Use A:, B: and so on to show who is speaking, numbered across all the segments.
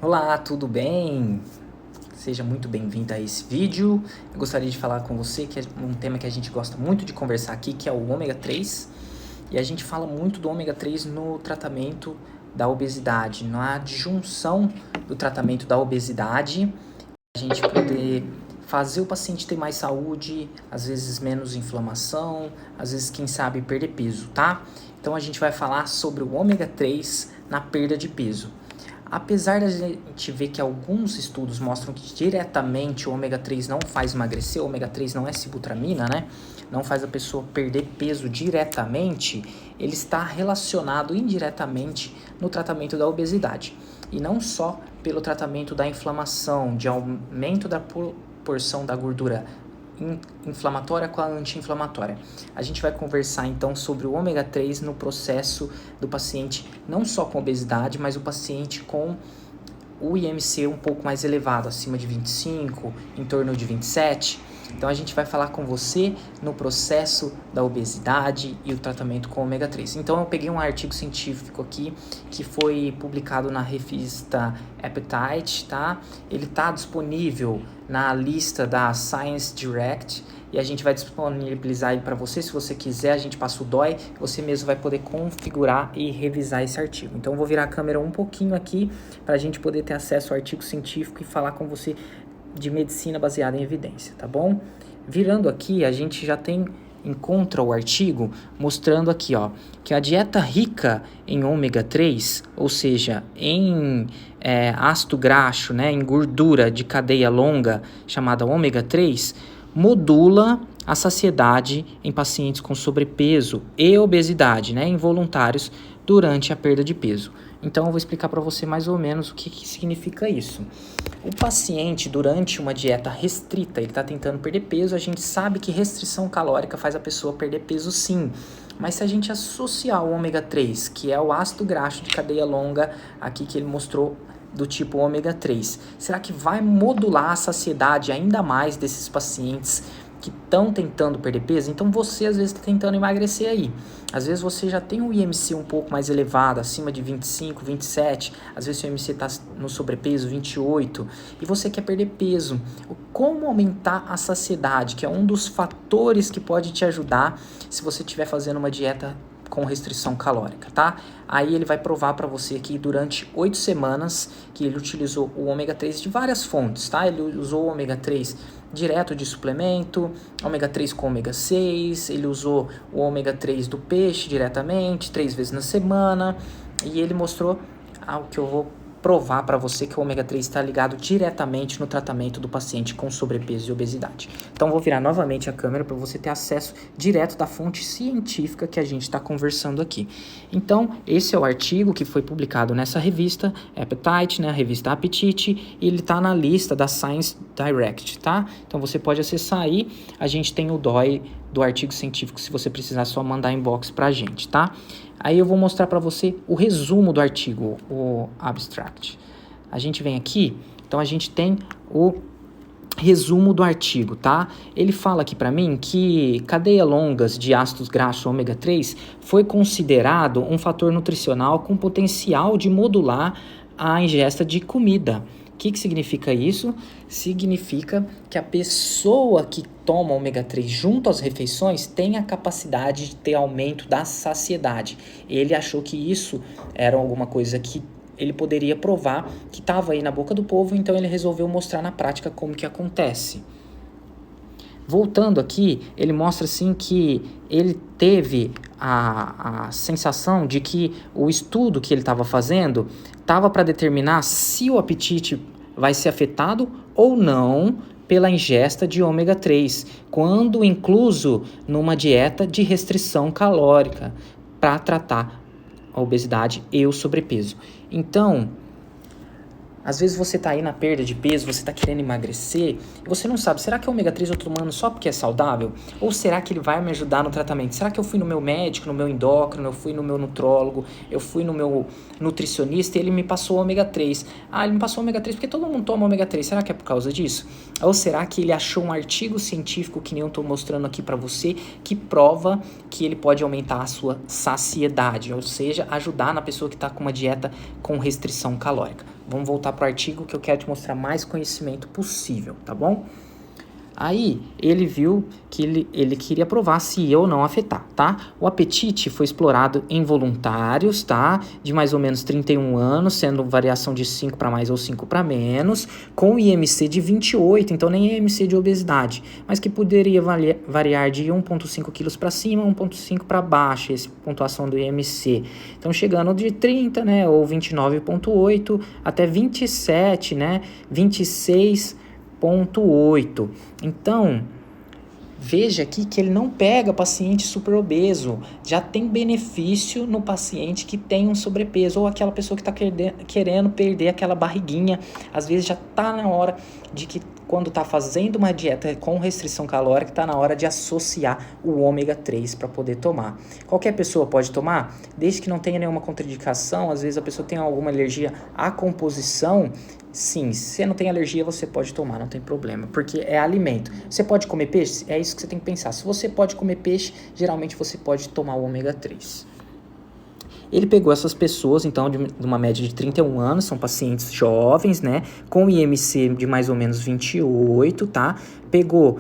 A: Olá, tudo bem? Seja muito bem-vindo a esse vídeo. Eu gostaria de falar com você que é um tema que a gente gosta muito de conversar aqui, que é o ômega 3. E a gente fala muito do ômega 3 no tratamento da obesidade, na adjunção do tratamento da obesidade, a gente poder fazer o paciente ter mais saúde, às vezes menos inflamação, às vezes, quem sabe, perder peso, tá? Então a gente vai falar sobre o ômega 3 na perda de peso. Apesar da gente ver que alguns estudos mostram que diretamente o ômega 3 não faz emagrecer, o ômega 3 não é sibutramina, né? Não faz a pessoa perder peso diretamente, ele está relacionado indiretamente no tratamento da obesidade. E não só pelo tratamento da inflamação, de aumento da porção da gordura inflamatória com a anti-inflamatória. A gente vai conversar então sobre o ômega 3 no processo do paciente, não só com obesidade, mas o paciente com o IMC um pouco mais elevado, acima de 25, em torno de 27. Então a gente vai falar com você no processo da obesidade e o tratamento com ômega 3. Então eu peguei um artigo científico aqui que foi publicado na revista Appetite, tá? Ele tá disponível na lista da Science Direct e a gente vai disponibilizar ele para você. Se você quiser, a gente passa o DOI, você mesmo vai poder configurar e revisar esse artigo. Então eu vou virar a câmera um pouquinho aqui para a gente poder ter acesso ao artigo científico e falar com você de medicina baseada em evidência, tá bom? Virando aqui, a gente já encontra o artigo mostrando aqui, ó, que a dieta rica em ômega 3, ou seja, em ácido graxo, né, em gordura de cadeia longa, chamada ômega 3, modula a saciedade em pacientes com sobrepeso e obesidade, né, involuntários durante a perda de peso. Então eu vou explicar para você mais ou menos o que significa isso. O paciente, durante uma dieta restrita, ele está tentando perder peso, a gente sabe que restrição calórica faz a pessoa perder peso sim. Mas se a gente associar o ômega 3, que é o ácido graxo de cadeia longa, aqui que ele mostrou do tipo ômega 3, será que vai modular a saciedade ainda mais desses pacientes que estão tentando perder peso? Então você às vezes está tentando emagrecer aí. Às vezes você já tem um IMC um pouco mais elevado, acima de 25, 27. Às vezes o IMC está no sobrepeso, 28. E você quer perder peso. Como aumentar a saciedade, que é um dos fatores que pode te ajudar se você estiver fazendo uma dieta com restrição calórica, tá? Aí ele vai provar para você aqui durante 8 semanas que ele utilizou o ômega 3 de várias fontes, tá? Ele usou o ômega 3 direto de suplemento, ômega 3 com ômega 6, ele usou o ômega 3 do peixe diretamente, 3 vezes na semana, e ele mostrou o que eu vou provar para você, que o ômega 3 está ligado diretamente no tratamento do paciente com sobrepeso e obesidade. Então vou virar novamente a câmera para você ter acesso direto da fonte científica que a gente está conversando aqui. Então esse é o artigo que foi publicado nessa revista Appetite, né, a revista Apetite, e ele está na lista da Science Direct, tá? Então você pode acessar aí, a gente tem o DOI do artigo científico, se você precisar só mandar inbox para a gente, tá? Aí eu vou mostrar para você o resumo do artigo, o abstract. A gente vem aqui, então a gente tem o resumo do artigo, tá? Ele fala aqui para mim que cadeia longas de ácidos graxos ômega 3 foi considerado um fator nutricional com potencial de modular a ingesta de comida. O que significa isso? Significa que a pessoa que toma ômega 3 junto às refeições tem a capacidade de ter aumento da saciedade. Ele achou que isso era alguma coisa que ele poderia provar, que estava aí na boca do povo, então ele resolveu mostrar na prática como que acontece. Voltando aqui, ele mostra assim que ele teve a sensação de que o estudo que ele estava fazendo estava para determinar se o apetite vai ser afetado ou não pela ingesta de ômega 3, quando incluso numa dieta de restrição calórica para tratar a obesidade e o sobrepeso. Então, às vezes você tá aí na perda de peso, você tá querendo emagrecer, e você não sabe, será que o ômega 3 eu tô tomando só porque é saudável? Ou será que ele vai me ajudar no tratamento? Será que eu fui no meu médico, no meu endócrino, eu fui no meu nutrólogo, eu fui no meu nutricionista e ele me passou ômega 3? Ah, ele me passou ômega 3 porque todo mundo toma ômega 3, será que é por causa disso? Ou será que ele achou um artigo científico, que nem eu tô mostrando aqui pra você, que prova que ele pode aumentar a sua saciedade, ou seja, ajudar na pessoa que tá com uma dieta com restrição calórica? Vamos voltar para o artigo que eu quero te mostrar mais conhecimento possível, tá bom? Aí, ele viu que ele queria provar se ia ou não afetar, tá? O apetite foi explorado em voluntários, tá? De mais ou menos 31 anos, sendo variação de 5 para mais ou 5 para menos, com IMC de 28, então nem IMC de obesidade, mas que poderia variar de 1,5 kg para cima, 1,5 para baixo, essa pontuação do IMC. Então, chegando de 30, né, ou 29,8 até 27, né, 26,8. Então, veja aqui que ele não pega paciente super obeso, já tem benefício no paciente que tem um sobrepeso, ou aquela pessoa que está querendo perder aquela barriguinha, às vezes já está na hora de que, quando está fazendo uma dieta com restrição calórica, está na hora de associar o ômega 3 para poder tomar. Qualquer pessoa pode tomar, desde que não tenha nenhuma contraindicação. Às vezes a pessoa tem alguma alergia à composição. Sim, se você não tem alergia, você pode tomar, não tem problema, porque é alimento. Você pode comer peixe? É isso que você tem que pensar. Se você pode comer peixe, geralmente você pode tomar o ômega 3. Ele pegou essas pessoas, então, de uma média de 31 anos, são pacientes jovens, né, com IMC de mais ou menos 28, tá? Pegou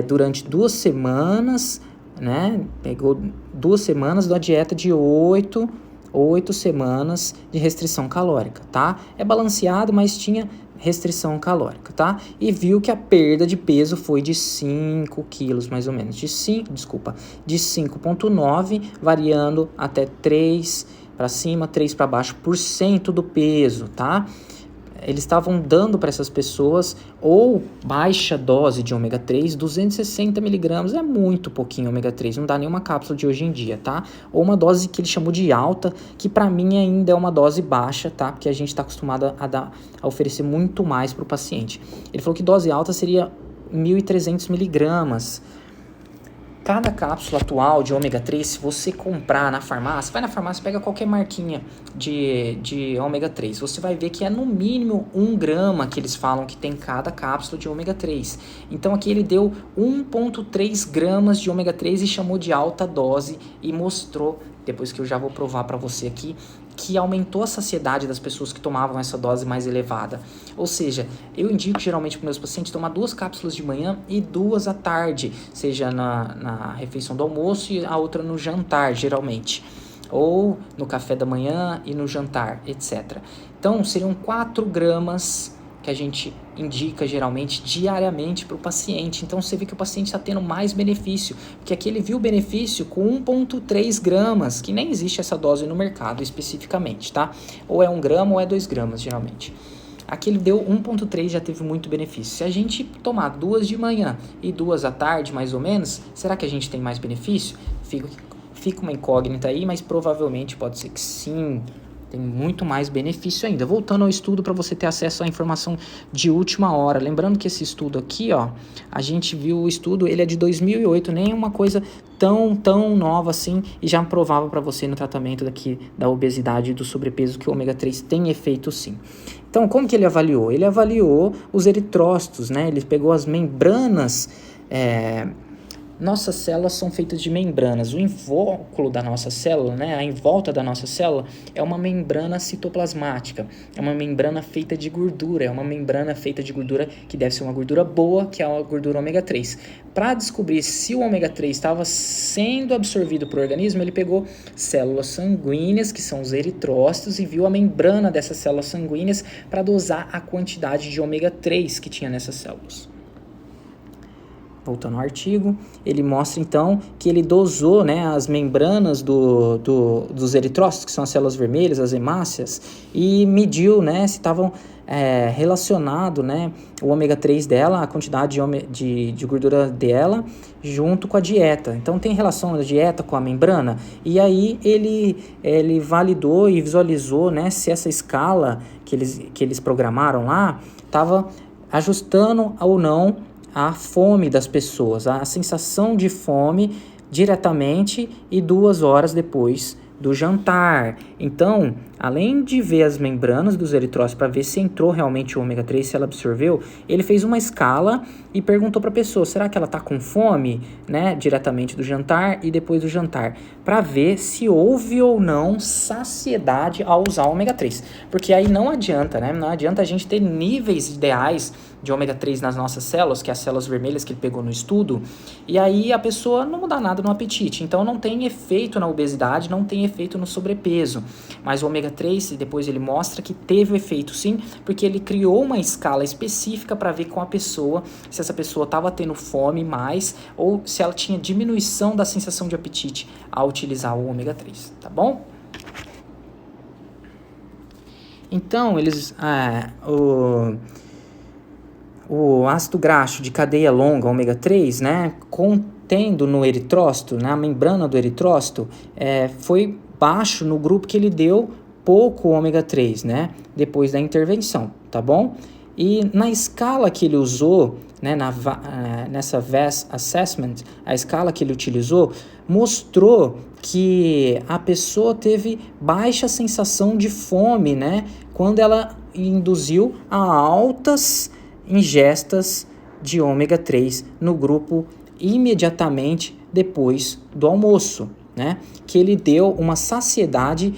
A: durante 2 semanas, né, pegou 2 semanas da dieta de 8 semanas de restrição calórica, tá? É balanceado, mas tinha restrição calórica, tá? E viu que a perda de peso foi de 5 quilos, mais ou menos, de 5,9, variando até 3 para cima, 3 para baixo por cento do peso, tá? Eles estavam dando para essas pessoas ou baixa dose de ômega 3, 260 miligramas, é muito pouquinho ômega 3, não dá nenhuma cápsula de hoje em dia, tá? Ou uma dose que ele chamou de alta, que para mim ainda é uma dose baixa, tá? Porque a gente está acostumado a oferecer muito mais para o paciente. Ele falou que dose alta seria 1.300 miligramas. Cada cápsula atual de ômega 3, se você comprar na farmácia, vai na farmácia, pega qualquer marquinha de ômega 3, você vai ver que é no mínimo 1 grama que eles falam que tem cada cápsula de ômega 3. Então aqui ele deu 1,3 gramas de ômega 3 e chamou de alta dose e mostrou, depois que eu já vou provar para você aqui, que aumentou a saciedade das pessoas que tomavam essa dose mais elevada. Ou seja, eu indico geralmente para meus pacientes tomar 2 cápsulas de manhã e 2 à tarde, seja na refeição do almoço e a outra no jantar, geralmente. Ou no café da manhã e no jantar, etc. Então, seriam 4 gramas que a gente indica geralmente diariamente para o paciente. Então você vê que o paciente está tendo mais benefício, porque aqui ele viu o benefício com 1,3 gramas, que nem existe essa dose no mercado especificamente, tá? Ou é 1 grama ou é 2 gramas geralmente. Aqui ele deu 1,3, já teve muito benefício. Se a gente tomar 2 de manhã e 2 à tarde, mais ou menos, será que a gente tem mais benefício? Fica uma incógnita aí, mas provavelmente pode ser que sim. Tem muito mais benefício ainda. Voltando ao estudo para você ter acesso à informação de última hora. Lembrando que esse estudo aqui, ó, a gente viu o estudo, ele é de 2008, nem é uma coisa tão nova assim, e já provava para você no tratamento da obesidade e do sobrepeso que o ômega 3 tem efeito sim. Então, como que ele avaliou? Ele avaliou os eritrócitos, né? Ele pegou as membranas. Nossas células são feitas de membranas. O invólucro da nossa célula, né, a envolta da nossa célula, é uma membrana citoplasmática. É uma membrana feita de gordura. É uma membrana feita de gordura que deve ser uma gordura boa, que é a gordura ômega 3. Para descobrir se o ômega 3 estava sendo absorvido por organismo, ele pegou células sanguíneas, que são os eritrócitos, e viu a membrana dessas células sanguíneas para dosar a quantidade de ômega 3 que tinha nessas células. Voltando ao artigo, ele mostra então que ele dosou, né, as membranas dos eritrócitos, que são as células vermelhas, as hemácias, e mediu, né, se estavam relacionado, né, o ômega 3 dela, a quantidade de gordura dela, junto com a dieta. Então tem relação da dieta com a membrana, e aí ele validou e visualizou, né, se essa escala que eles programaram lá estava ajustando ou não a fome das pessoas, a sensação de fome diretamente e 2 horas depois do jantar. Então, além de ver as membranas dos eritrócitos para ver se entrou realmente o ômega 3, se ela absorveu, ele fez uma escala e perguntou para a pessoa, será que ela está com fome, né, diretamente do jantar e depois do jantar, para ver se houve ou não saciedade ao usar o ômega 3. Porque aí não adianta, né? Não adianta a gente ter níveis ideais de ômega 3 nas nossas células, que é as células vermelhas que ele pegou no estudo, e aí a pessoa não muda nada no apetite. Então não tem efeito na obesidade, não tem efeito no sobrepeso. Mas o ômega 3, depois ele mostra que teve efeito sim, porque ele criou uma escala específica para ver com a pessoa se essa pessoa estava tendo fome mais ou se ela tinha diminuição da sensação de apetite ao utilizar o ômega 3, tá bom? Então, o ácido graxo de cadeia longa, ômega 3, né, contendo no eritrócito, na membrana do eritrócito, foi baixo no grupo que ele deu pouco ômega 3, né, depois da intervenção, tá bom? E na escala que ele usou, né, nessa VAS Assessment, a escala que ele utilizou, mostrou que a pessoa teve baixa sensação de fome, né, quando ela induziu a altas ingestas de ômega 3 no grupo imediatamente depois do almoço, né? Que ele deu uma saciedade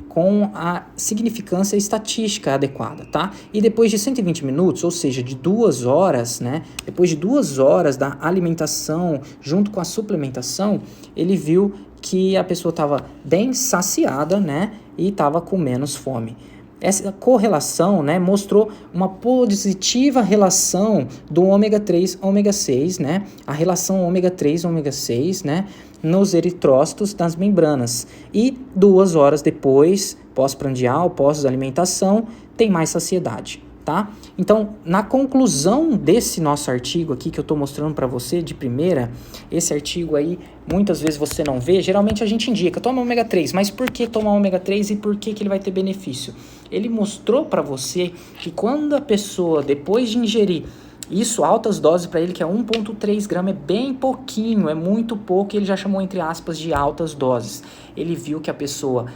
A: com a significância estatística adequada, tá? E depois de 120 minutos, ou seja, de 2 horas, né? Depois de 2 horas da alimentação junto com a suplementação, ele viu que a pessoa estava bem saciada, né? E estava com menos fome. Essa correlação, né, mostrou uma positiva relação do ômega 3 ômega 6, né, a relação ômega 3 ômega 6, né, nos eritrócitos das membranas. E 2 horas depois, pós-prandial, pós-alimentação, tem mais saciedade, tá? Então, na conclusão desse nosso artigo aqui que eu estou mostrando para você de primeira, esse artigo aí, muitas vezes você não vê, geralmente a gente indica, toma ômega 3, mas por que tomar ômega 3 e por que ele vai ter benefício? Ele mostrou para você que quando a pessoa, depois de ingerir isso, altas doses para ele, que é 1,3 grama, é bem pouquinho, é muito pouco, ele já chamou entre aspas de altas doses. Ele viu que a pessoa,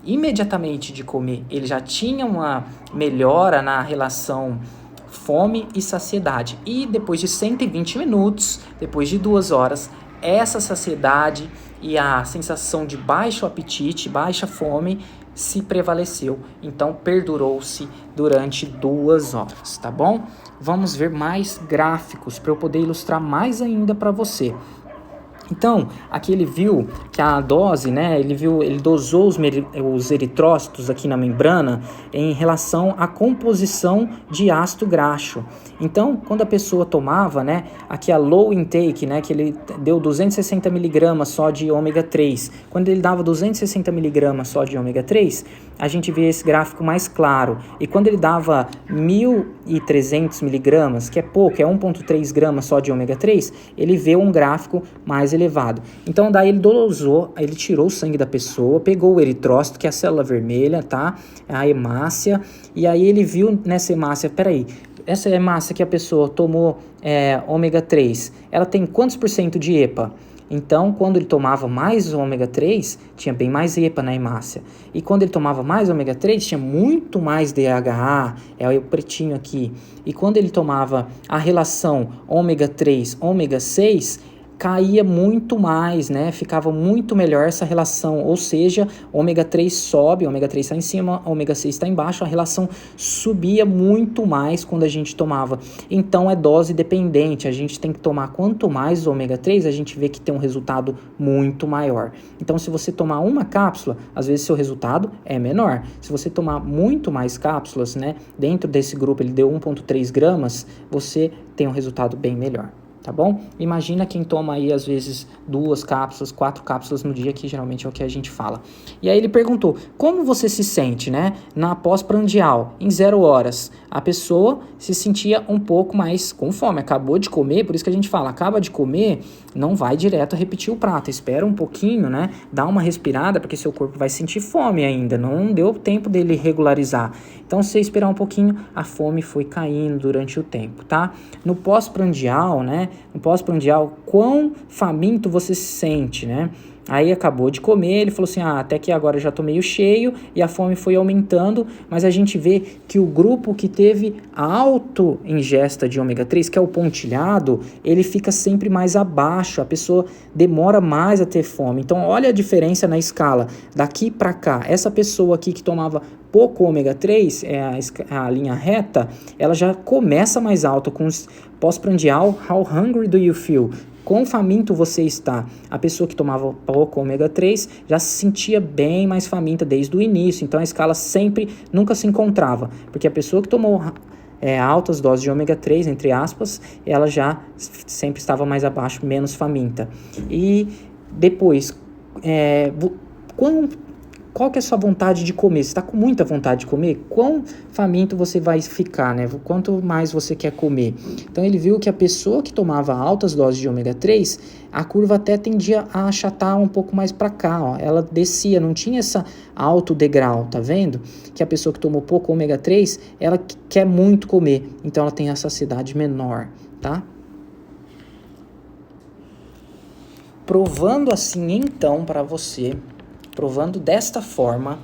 A: imediatamente de comer, ele já tinha uma melhora na relação fome e saciedade. E depois de 120 minutos, depois de 2 horas, essa saciedade e a sensação de baixo apetite, baixa fome, se prevaleceu. Então, perdurou-se durante 2 horas, tá bom? Vamos ver mais gráficos para eu poder ilustrar mais ainda para você. Então, aqui ele viu que a dose, né, ele dosou os eritrócitos aqui na membrana em relação à composição de ácido graxo. Então, quando a pessoa tomava, né, aqui a low intake, né, que ele deu 260 mg só de ômega 3. Quando ele dava 260 mg só de ômega 3, a gente vê esse gráfico mais claro. E quando ele dava 1.300 mg, que é pouco, é 1,3 gramas só de ômega 3, ele vê um gráfico mais elevado. Então, daí ele dosou, ele tirou o sangue da pessoa, pegou o eritrócito, que é a célula vermelha, tá? A hemácia, e aí ele viu nessa hemácia, peraí, essa hemácia que a pessoa tomou ômega 3, ela tem quantos por cento de EPA? Então, quando ele tomava mais ômega 3, tinha bem mais EPA na hemácia. E quando ele tomava mais ômega 3, tinha muito mais DHA, é o pretinho aqui. E quando ele tomava a relação ômega 3, ômega 6, caía muito mais, né? Ficava muito melhor essa relação, ou seja, ômega 3 sobe, ômega 3 está em cima, ômega 6 está embaixo, a relação subia muito mais quando a gente tomava. Então é dose dependente, a gente tem que tomar quanto mais ômega 3, a gente vê que tem um resultado muito maior. Então se você tomar uma cápsula, às vezes seu resultado é menor. Se você tomar muito mais cápsulas, né? Dentro desse grupo ele deu 1,3 gramas, você tem um resultado bem melhor. Tá bom? Imagina quem toma aí às vezes 2 cápsulas, 4 cápsulas no dia, que geralmente é o que a gente fala. E aí ele perguntou, como você se sente, né? Na pós-prandial, em 0 horas, a pessoa se sentia um pouco mais com fome, acabou de comer, por isso que a gente fala, acaba de comer, não vai direto a repetir o prato, espera um pouquinho, né? Dá uma respirada, porque seu corpo vai sentir fome ainda, não deu tempo dele regularizar. Então, se você esperar um pouquinho, a fome foi caindo durante o tempo, tá? No pós-prandial, né? no pós-prandial, quão faminto você se sente, né? Aí acabou de comer, ele falou assim, até que agora eu já tô meio cheio, e a fome foi aumentando, mas a gente vê que o grupo que teve a auto-ingesta de ômega 3, que é o pontilhado, ele fica sempre mais abaixo, a pessoa demora mais a ter fome. Então olha a diferença na escala, daqui para cá, essa pessoa aqui que tomava pouco ômega 3, a linha reta, ela já começa mais alta, com pós-prandial, how hungry do you feel? Quão faminto você está? A pessoa que tomava pouco ômega 3 já se sentia bem mais faminta desde o início, então a escala nunca se encontrava, porque a pessoa que tomou altas doses de ômega 3, entre aspas, ela já sempre estava mais abaixo, menos faminta. E depois, qual que é a sua vontade de comer? Você está com muita vontade de comer? Quão faminto você vai ficar, né? Quanto mais você quer comer? Então ele viu que a pessoa que tomava altas doses de ômega 3, a curva até tendia a achatar um pouco mais para cá, ó. Ela descia, não tinha essa alto degrau, tá vendo? Que a pessoa que tomou pouco ômega 3, ela quer muito comer, então ela tem a saciedade menor, tá? Provando assim então para você, provando desta forma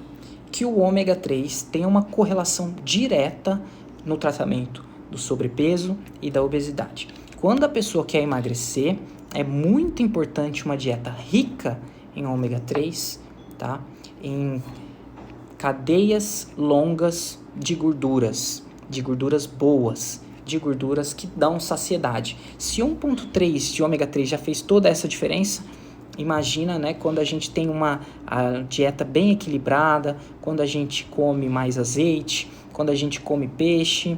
A: que o ômega 3 tem uma correlação direta no tratamento do sobrepeso e da obesidade. Quando a pessoa quer emagrecer, é muito importante uma dieta rica em ômega 3, tá? Em cadeias longas de gorduras boas, de gorduras que dão saciedade. Se 1,3 de ômega 3 já fez toda essa diferença, imagina, né, quando a gente tem a dieta bem equilibrada, quando a gente come mais azeite, quando a gente come peixe,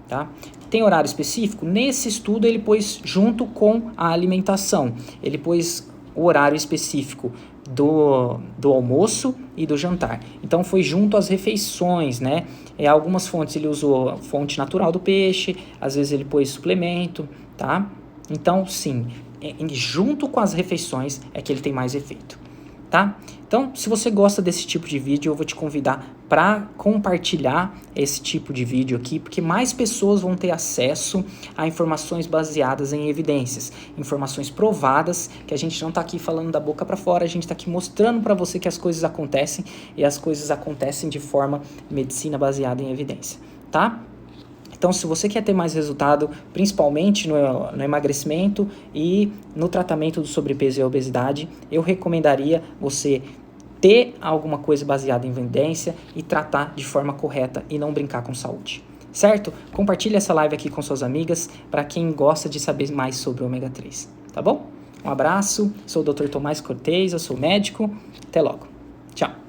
A: tá? Tem horário específico? Nesse estudo ele pôs junto com a alimentação, ele pôs o horário específico do almoço e do jantar. Então foi junto às refeições, né? Algumas fontes ele usou a fonte natural do peixe, às vezes ele pôs suplemento, tá? Então sim, junto com as refeições é que ele tem mais efeito, tá? Então, se você gosta desse tipo de vídeo, eu vou te convidar para compartilhar esse tipo de vídeo aqui, porque mais pessoas vão ter acesso a informações baseadas em evidências, informações provadas, que a gente não está aqui falando da boca para fora, a gente está aqui mostrando para você que as coisas acontecem, e as coisas acontecem de forma medicina baseada em evidência, tá? Então, se você quer ter mais resultado, principalmente no emagrecimento e no tratamento do sobrepeso e obesidade, eu recomendaria você ter alguma coisa baseada em evidência e tratar de forma correta e não brincar com saúde, certo? Compartilhe essa live aqui com suas amigas para quem gosta de saber mais sobre o ômega 3, tá bom? Um abraço, sou o Dr. Tomás Cortez, eu sou médico, até logo, tchau!